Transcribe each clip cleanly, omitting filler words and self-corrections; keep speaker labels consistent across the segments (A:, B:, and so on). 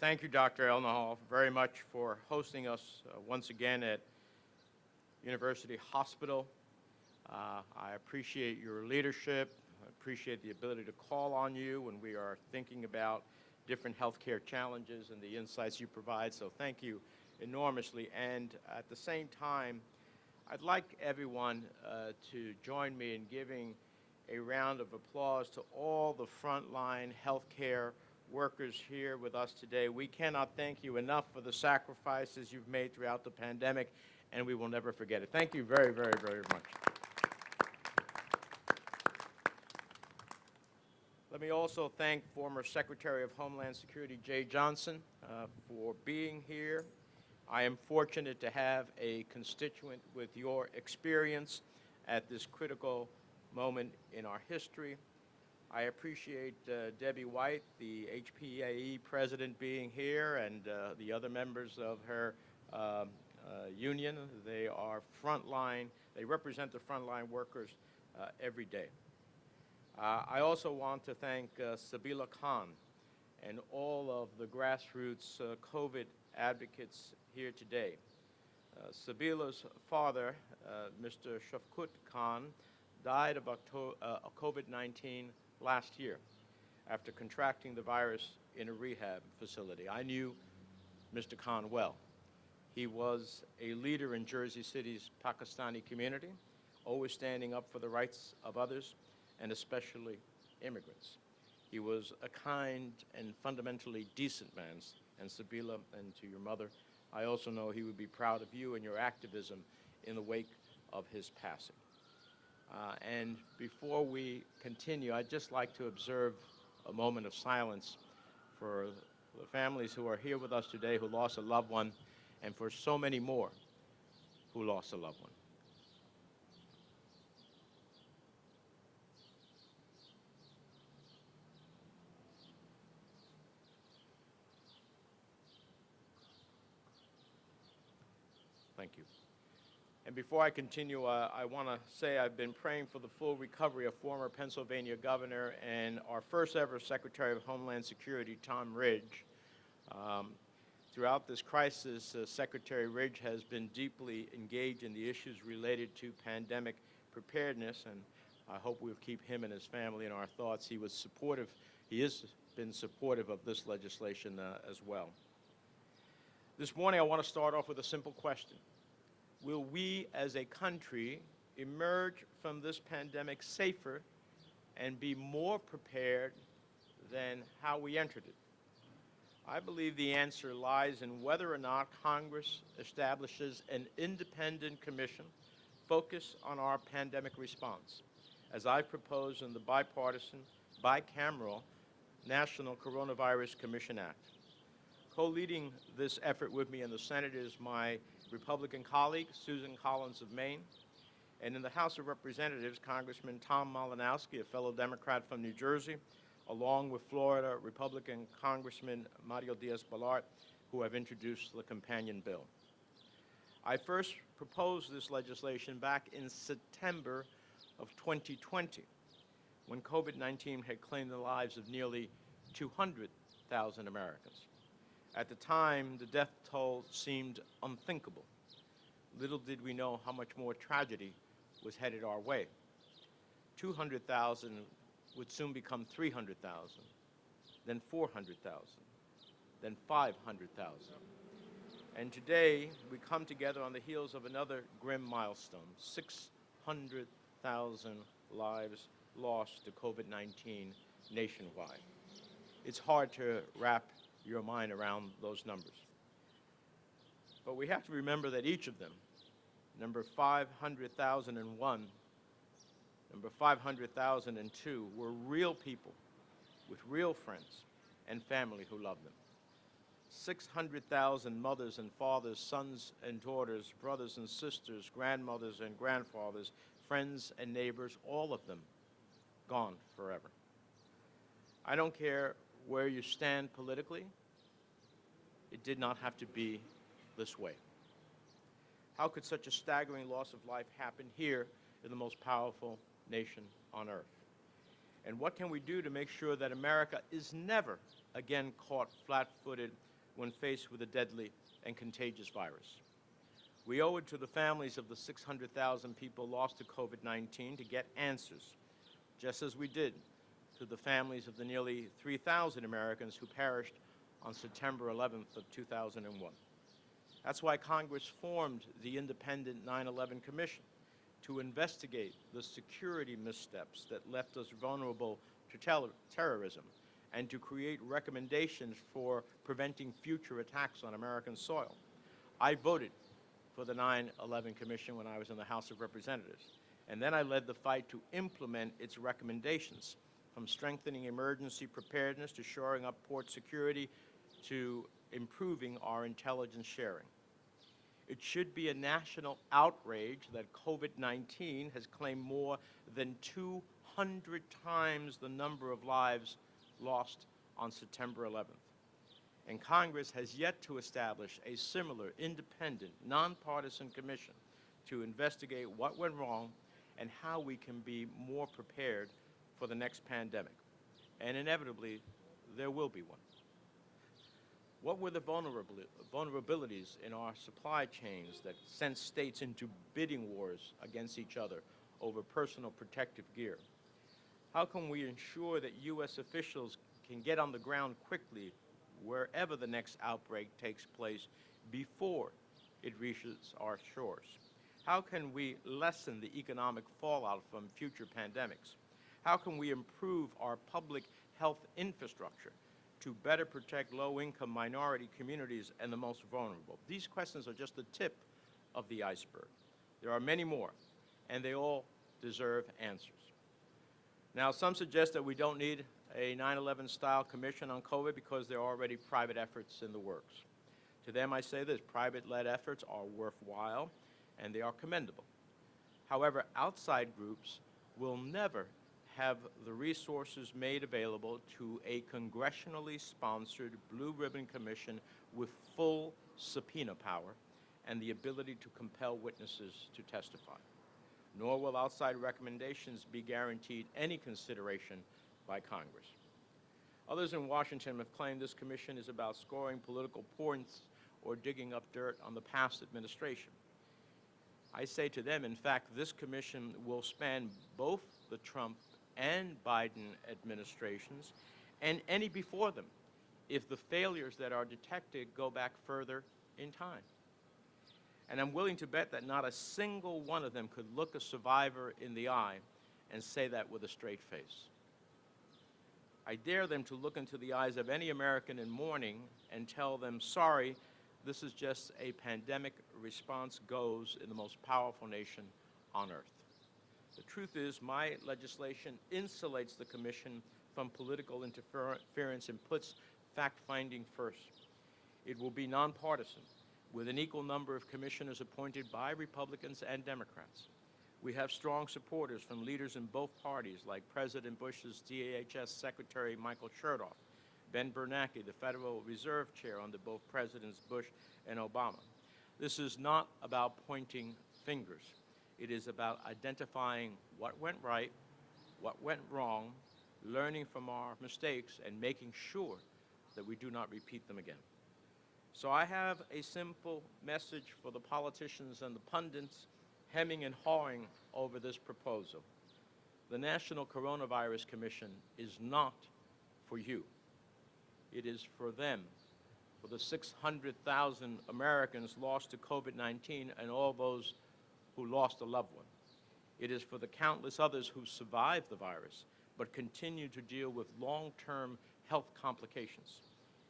A: Thank you, Dr. Elnahal, very much for hosting us once again at University Hospital. I appreciate your leadership. I appreciate the ability to call on you when we are thinking about different healthcare challenges and the insights you provide. So thank you enormously. And at the same time, I'd like everyone to join me in giving a round of applause to all the frontline healthcare workers here with us today. We cannot thank you enough for the sacrifices you've made throughout the pandemic, and we will never forget it. Thank you very, very, very much. Let me also thank former Secretary of Homeland Security Jay Johnson for being here. I am fortunate to have a constituent with your experience at this critical moment in our history. I appreciate Debbie White, the HPAE president, being here, and the other members of her union. They are frontline. They represent the frontline workers every day. I also want to thank Sabila Khan and all of the grassroots COVID advocates here today. Sabila's father, Mr. Shafkut Khan, died of COVID-19 last year after contracting the virus in a rehab facility. I knew Mr. Khan well. He was a leader in Jersey City's Pakistani community, always standing up for the rights of others, and especially immigrants. He was a kind and fundamentally decent man. And Sabila, and to your mother, I also know he would be proud of you and your activism in the wake of his passing. And before we continue, I'd just like to observe a moment of silence for the families who are here with us today who lost a loved one, and for so many more who lost a loved one. Thank you. And before I continue, I want to say I've been praying for the full recovery of former Pennsylvania Governor and our first ever Secretary of Homeland Security, Tom Ridge. Throughout this crisis, Secretary Ridge has been deeply engaged in the issues related to pandemic preparedness, and I hope we'll keep him and his family in our thoughts. He has been supportive of this legislation as well. This morning, I want to start off with a simple question. Will we as a country emerge from this pandemic safer and be more prepared than how we entered it? I believe the answer lies in whether or not Congress establishes an independent commission focused on our pandemic response, as I propose in the bipartisan, bicameral National Coronavirus Commission Act. Co-leading this effort with me in the Senate is my Republican colleague, Susan Collins of Maine, and in the House of Representatives, Congressman Tom Malinowski, a fellow Democrat from New Jersey, along with Florida Republican Congressman Mario Diaz-Balart, who have introduced the companion bill. I first proposed this legislation back in September of 2020, when COVID-19 had claimed the lives of nearly 200,000 Americans. At the time, the death toll seemed unthinkable. Little did we know how much more tragedy was headed our way. 200,000 would soon become 300,000, then 400,000, then 500,000. And today, we come together on the heels of another grim milestone, 600,000 lives lost to COVID-19 nationwide. It's hard to wrap your mind around those numbers. But we have to remember that each of them, number 500,001, number 500,002, were real people with real friends and family who loved them. 600,000 mothers and fathers, sons and daughters, brothers and sisters, grandmothers and grandfathers, friends and neighbors, all of them gone forever. I don't care where you stand politically, it did not have to be this way. How could such a staggering loss of life happen here in the most powerful nation on earth? And what can we do to make sure that America is never again caught flat-footed when faced with a deadly and contagious virus. We owe it to the families of the 600,000 people lost to COVID-19 to get answers, just as we did to the families of the nearly 3,000 Americans who perished on September 11th of 2001. That's why Congress formed the independent 9/11 Commission to investigate the security missteps that left us vulnerable to terrorism and to create recommendations for preventing future attacks on American soil. I voted for the 9/11 Commission when I was in the House of Representatives, and then I led the fight to implement its recommendations, from strengthening emergency preparedness to shoring up port security to improving our intelligence sharing. It should be a national outrage that COVID-19 has claimed more than 200 times the number of lives lost on September 11th. And Congress has yet to establish a similar independent, nonpartisan commission to investigate what went wrong and how we can be more prepared for the next pandemic. And inevitably, there will be one. What were the vulnerabilities in our supply chains that sent states into bidding wars against each other over personal protective gear? How can we ensure that U.S. officials can get on the ground quickly wherever the next outbreak takes place before it reaches our shores? How can we lessen the economic fallout from future pandemics? How can we improve our public health infrastructure to better protect low-income minority communities and the most vulnerable? These questions are just the tip of the iceberg. There are many more, and they all deserve answers. Now, some suggest that we don't need a 9/11-style commission on COVID because there are already private efforts in the works. To them, I say this: private-led efforts are worthwhile, and they are commendable. However, outside groups will never have the resources made available to a congressionally sponsored blue ribbon commission with full subpoena power and the ability to compel witnesses to testify. Nor will outside recommendations be guaranteed any consideration by Congress. Others in Washington have claimed this commission is about scoring political points or digging up dirt on the past administration. I say to them, in fact, this commission will span both the Trump and Biden administrations and any before them if the failures that are detected go back further in time. And I'm willing to bet that not a single one of them could look a survivor in the eye and say that with a straight face. I dare them to look into the eyes of any American in mourning and tell them, sorry, this is just a pandemic response goes in the most powerful nation on earth. The truth is, my legislation insulates the commission from political interference and puts fact-finding first. It will be nonpartisan, with an equal number of commissioners appointed by Republicans and Democrats. We have strong supporters from leaders in both parties, like President Bush's DHS Secretary Michael Chertoff, Ben Bernanke, the Federal Reserve Chair under both Presidents Bush and Obama. This is not about pointing fingers. It is about identifying what went right, what went wrong, learning from our mistakes, and making sure that we do not repeat them again. So I have a simple message for the politicians and the pundits hemming and hawing over this proposal. The National Coronavirus Commission is not for you. It is for them, for the 600,000 Americans lost to COVID-19 and all those who lost a loved one. It is for the countless others who survived the virus but continue to deal with long-term health complications.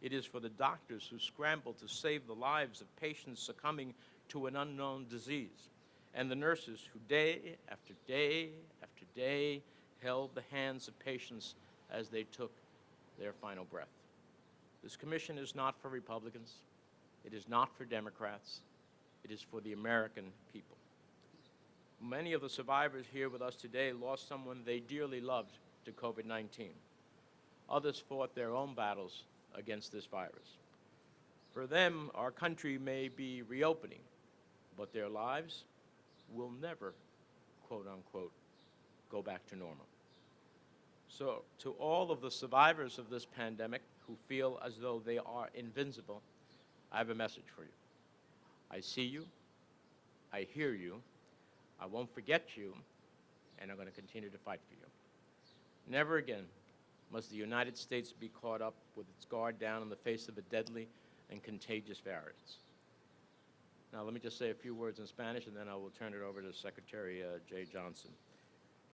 A: It is for the doctors who scramble to save the lives of patients succumbing to an unknown disease, and the nurses who day after day after day held the hands of patients as they took their final breath. This commission is not for Republicans. It is not for Democrats. It is for the American people. Many of the survivors here with us today lost someone they dearly loved to COVID-19. Others fought their own battles against this virus. For them, our country may be reopening, but their lives will never, quote unquote, go back to normal. So to all of the survivors of this pandemic, who feel as though they are invincible, I have a message for you. I see you, I hear you, I won't forget you, and I'm going to continue to fight for you. Never again must the United States be caught up with its guard down in the face of a deadly and contagious virus. Now, let me just say a few words in Spanish, and then I will turn it over to Secretary Jay Johnson.